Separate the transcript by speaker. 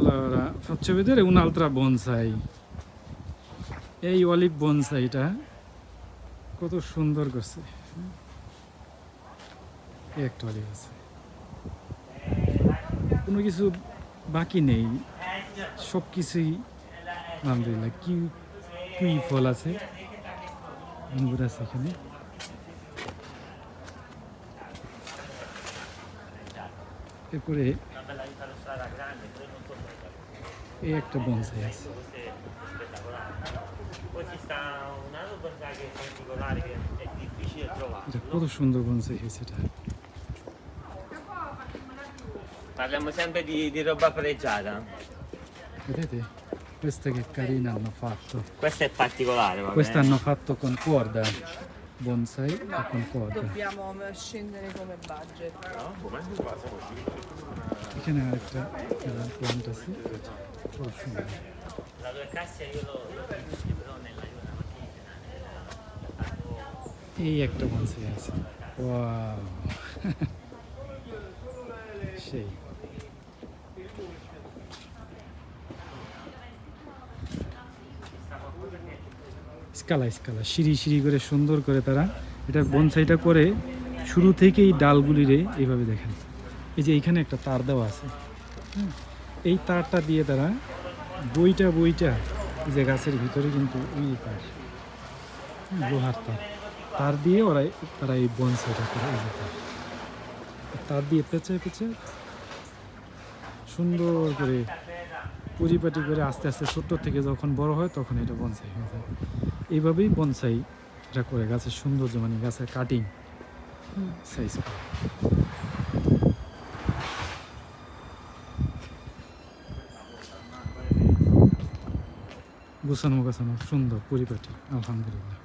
Speaker 1: Allora, faccio vedere un'altra bonsai. এই olive বনসাইটা কত সুন্দর করছে। এই একটা অলিভ আছে, কোনো কিছু বাকি নেই, সব কিছুই আলহামদুলিল্লাহ। কুই ফল আছে, আঙ্গুর আছে এখানে। এরপরে এই একটা বনসাই আছে। এটা কত সুন্দর বনসাই হয়েছে এটা।
Speaker 2: Parliamo sempre di roba pregiata.
Speaker 1: Vedete? Questa che carina hanno fatto.
Speaker 2: Questa è particolare, va
Speaker 1: Questa
Speaker 2: bene?
Speaker 1: hanno fatto con corda, bonsai e con corda.
Speaker 3: Dobbiamo scendere come budget.
Speaker 1: এখানে আরেকটা প্লান্ট আছে, খুব সুন্দর।
Speaker 2: La tua cassia io lo conosco però nella macchina.
Speaker 1: এই একটা bonsai আছে, wow সেই। স্কালা স্কালা সিঁড়ি সিঁড়ি করে সুন্দর করে তারা এটা বনসাইটা করে শুরু থেকেই ডালগুলিরে এইভাবে দেখেন। এই যে এইখানে একটা তার দেওয়া আছে, এই তারটা দিয়ে তারা বইটা এই যে গাছের ভিতরে কিন্তু ওই তার, লোহার তার, তার দিয়ে তারা এই বনসাইটা করে। এই যে তার দিয়ে পেঁচে সুন্দর করে পরিপাটি করে আস্তে আস্তে ছোট্ট থেকে যখন বড় হয় তখন এটা বনসাই হয়ে যায়। এইভাবেই বনসাই এটা করে গাছের সৌন্দর্য, মানে গাছের কাটিং সাইজ করে। গোছানো সুন্দর পরিপাটি, আলহামদুলিল্লাহ।